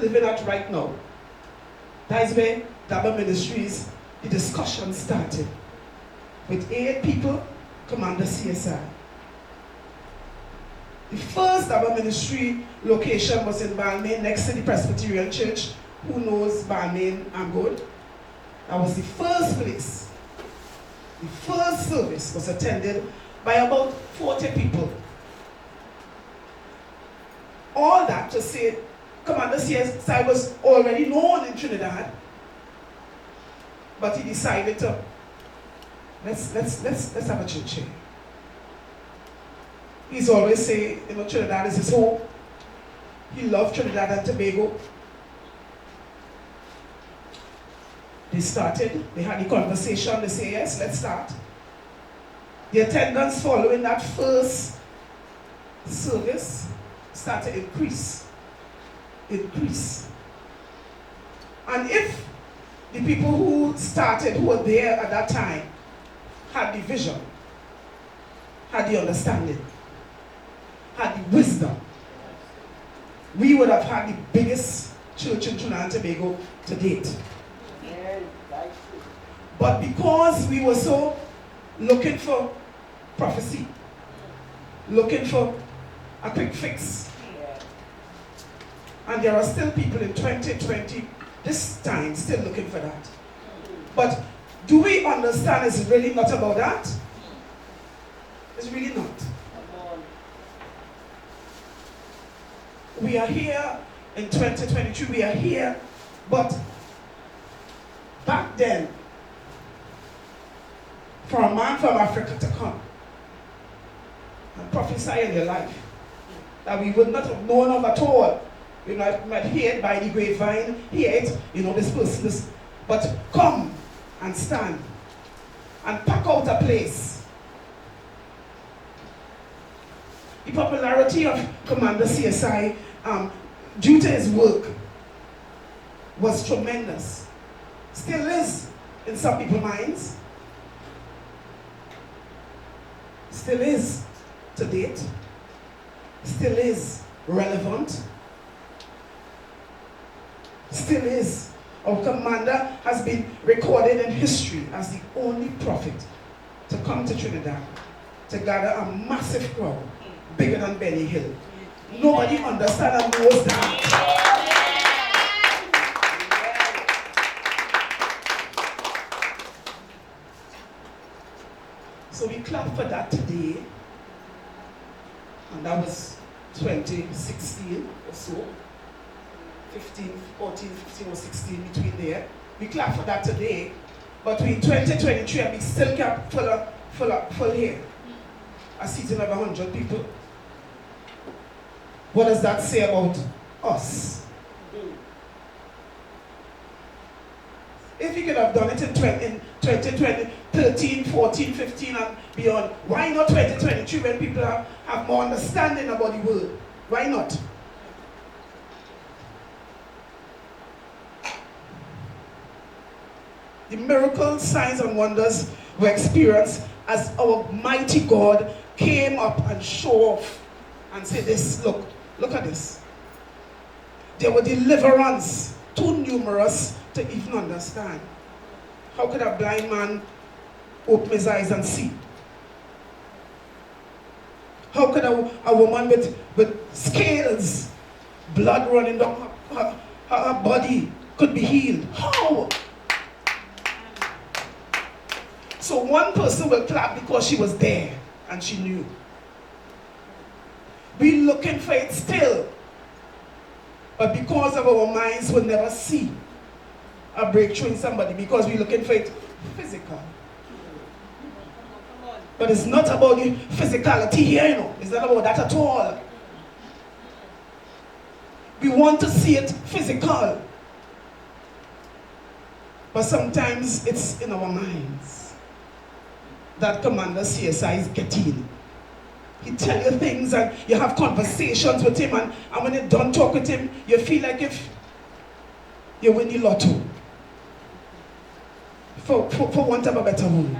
living at right now. That is where Daba Ministries, the discussion started. With 8 people, Commander CSI. The first Daba Ministry location was in Balmain, next to the Presbyterian Church. Who knows Balmain? I'm good. That was the first place. The first service was attended by about 40 people. All that to say, Commander CSI was already known in Trinidad, but he decided to let's have a church here. He's always say, Trinidad is his home. He loved Trinidad and Tobago. They started, they had the conversation, they say, yes, let's start. The attendance following that first service started to increase. And if the people who started, who were there at that time, had the vision, had the understanding, had the wisdom, we would have had the biggest church in Trinidad and Tobago to date. But because we were so looking for prophecy, looking for a quick fix, and there are still people in 2020, this time, still looking for that. But do we understand it's really not about that? It's really not. We are here in 2022, we are here, but back then, for a man from Africa to come and prophesy in your life that we would not have known of at all. You might hear it by the grapevine, hear it, this person is, but come and stand and pack out a place. The popularity of Commander CSI, due to his work, was tremendous. Still is in some people's minds. Still is to date. Still is relevant. Still is. Our commander has been recorded in history as the only prophet to come to Trinidad to gather a massive crowd, bigger than Benny Hill. Nobody understands and knows that. So we clap for that today, and that was 2016 or so, 15, 14, 15 or 16, between there. We clap for that today, but in 2023 and we still kept full here. A season of 100 people. What does that say about us? If we could have done it in 2020, 13, 14, 15 and beyond, why not 2023 when people have more understanding about the word? Why not? The miracles, signs and wonders were experienced as our mighty God came up and showed off and said this, look at this. There were deliverance too numerous to even understand. How could a blind man open his eyes and see? How could a woman with scales, blood running down her body could be healed? How? So one person will clap because she was there and she knew. We're looking for it still. But because of our minds, we'll never see a breakthrough in somebody because we're looking for it physical. But it's not about the physicality here, It's not about that at all. We want to see it physical. But sometimes it's in our minds that Commander CSI is getting. He tell you things and you have conversations with him and when you're done talking with him, you feel like if you win the lotto. For want of a better word.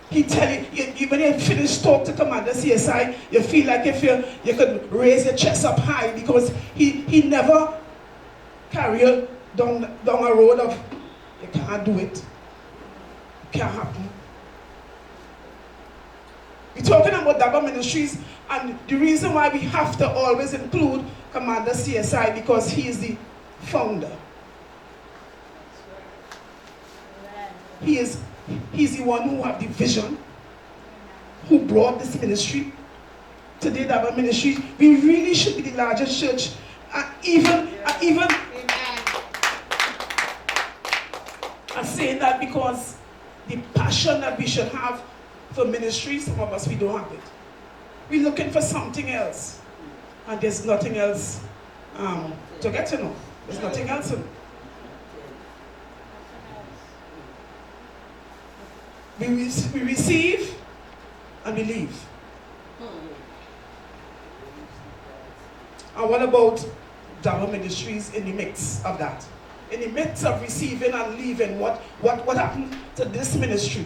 He tell you when you finish talk to Commander CSI, you feel like if you could raise your chest up high because he never carry you down a road of, you can't do it. Can't happen. We're talking about Daba Ministries, and the reason why we have to always include Commander CSI because he is the founder. He's the one who had the vision, who brought this ministry. Today, Daba Ministry, we really should be the largest church, even I'm saying that because the passion that we should have for ministry, some of us, we don't have it. We're looking for something else. And there's nothing else to get to know. There's nothing else. We receive and we leave. And what about Daba Ministries in the midst of that? In the midst of receiving and leaving, what happened to this ministry?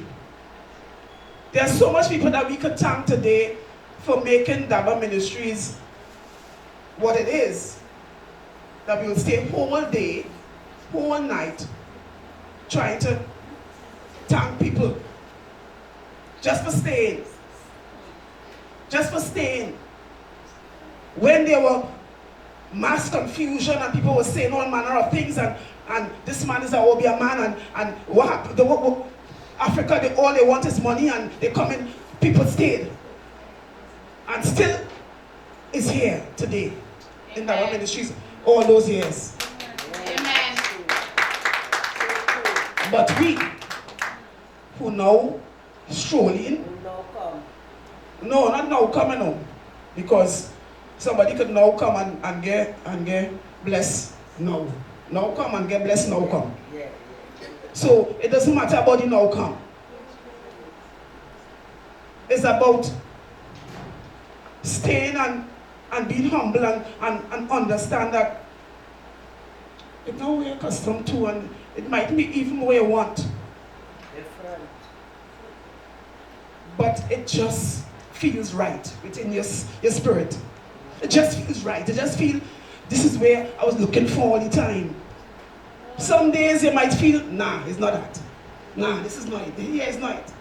There are so much people that we could thank today for making Daba Ministries what it is. That we will stay whole day, whole night, trying to thank people. Just for staying. Just for staying. When there were mass confusion and people were saying all manner of things and this man is a Obia man and what happened? Africa, all they want is money and they come in, people stayed. And still is here today in our ministries all those years. Amen. But we who now strolling, no, not now coming home, because somebody could now come and get blessed now. Now come and get blessed, now come. So it doesn't matter about the now come. It's about staying and being humble and understand that it's not what you're accustomed to and it might be even what you want. Different. But it just feels right within your spirit. It just feels right. It just feels this is where I was looking for all the time. Some days you might feel, nah, it's not that. Nah, this is not it. Here is not it.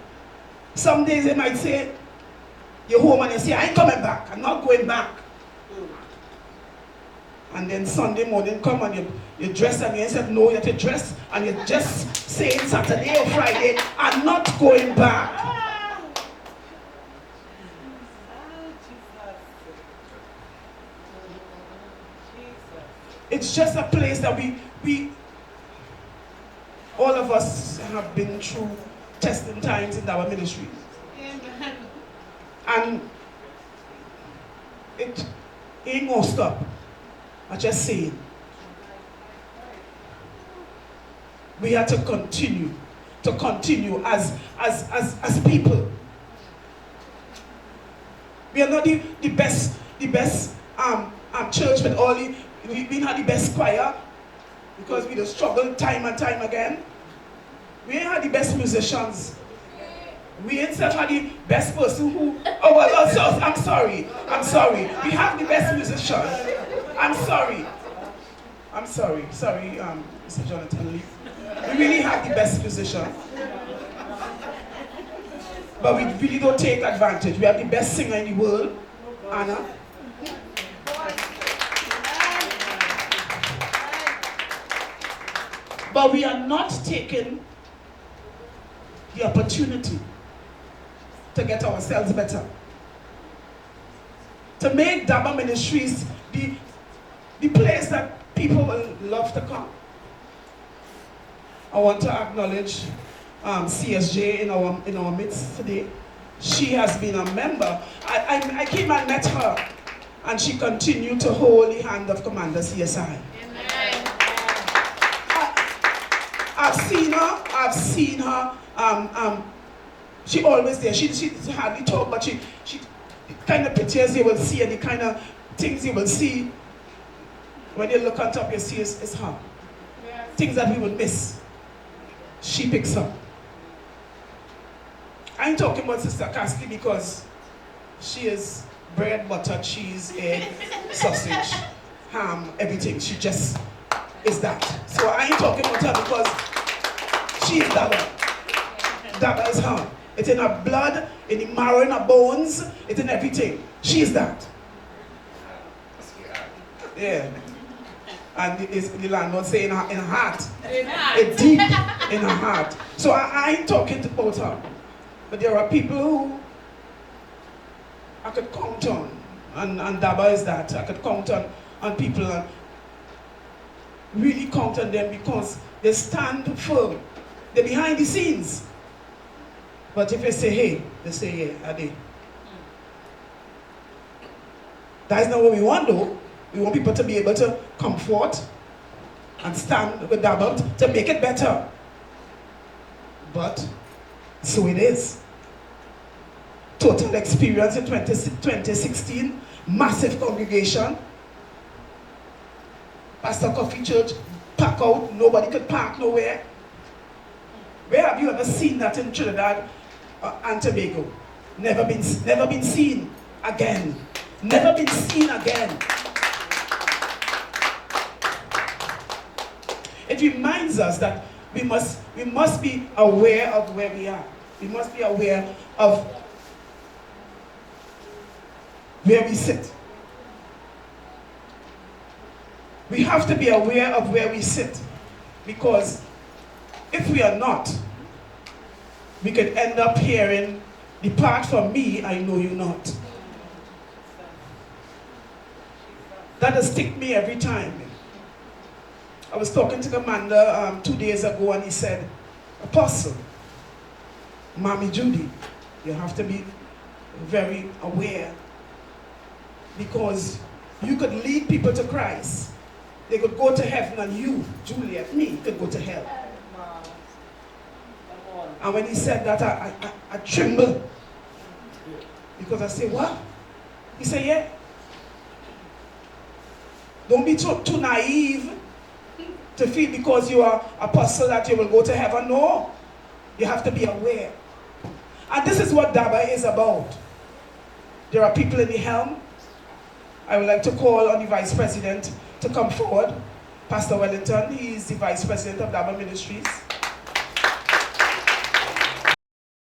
Some days you might say, you're home and you say, I ain't coming back. I'm not going back. And then Sunday morning come and you dress and you said, no, you have to dress and you're just saying Saturday or Friday, I'm not going back. It's just a place that we all of us have been through testing times in our ministry. Amen. And it ain't gonna stop. I just saying. We have to continue as people. We are not the best church with all the we had the best choir because we just struggled time and time again. We ain't had the best musicians. We ain't had the best person who, oh well, also, I'm sorry. We have the best musicians. I'm sorry, Mr. Jonathan Lee. We really have the best musician. But we really don't take advantage. We have the best singer in the world, Anna. But we are not taking the opportunity to get ourselves better. To make Daba Ministries the place that people will love to come. I want to acknowledge CSJ in our midst today. She has been a member. I came and met her, and she continued to hold the hand of Commander CSI. Amen. I've seen her. She always there. She hardly talk, but she the kind of pictures you will see and the kind of things you will see when you look on top, you see it's her. Yes. Things that we would miss. She picks up. I ain't talking about Sister Castley because she is bread, butter, cheese, egg, sausage, ham, everything. She just is that. So I ain't talking about her because she is Daba. Daba is her. It's in her blood, in the marrow, in her bones, it's in everything. She is that. Yeah. And it's the landlord say in her heart. It's deep in her heart. So I ain't talking about her. But there are people who I could count on. And Daba is that. I could count on people and really count on them because they stand firm. They're behind the scenes. But if you say, hey, they say, yeah, are they? That is not what we want though. We want people to be able to comfort and stand with Daba to make it better. But so it is. Total experience in 2016, massive congregation. Pastor Coffee Church, pack out, nobody could park nowhere. Where have you ever seen that in Trinidad and Tobago? Never been seen again. Never been seen again. It reminds us that we must be aware of where we are. We must be aware of where we sit. We have to be aware of where we sit, because if we are not, we could end up hearing, depart from me, I know you not. That will stick me every time. I was talking to the commander 2 days ago and he said, Apostle, Mommy Judy, you have to be very aware, because you could lead people to Christ. They could go to heaven and you, Juliet, me, could go to hell. And when he said that, I trembled. Because I said, what? He said, yeah. Don't be too naive to feel because you are apostle that you will go to heaven. No. You have to be aware. And this is what Daba is about. There are people in the helm. I would like to call on the Vice President to come forward. Pastor Wellington, he is the Vice President of Daba Ministries.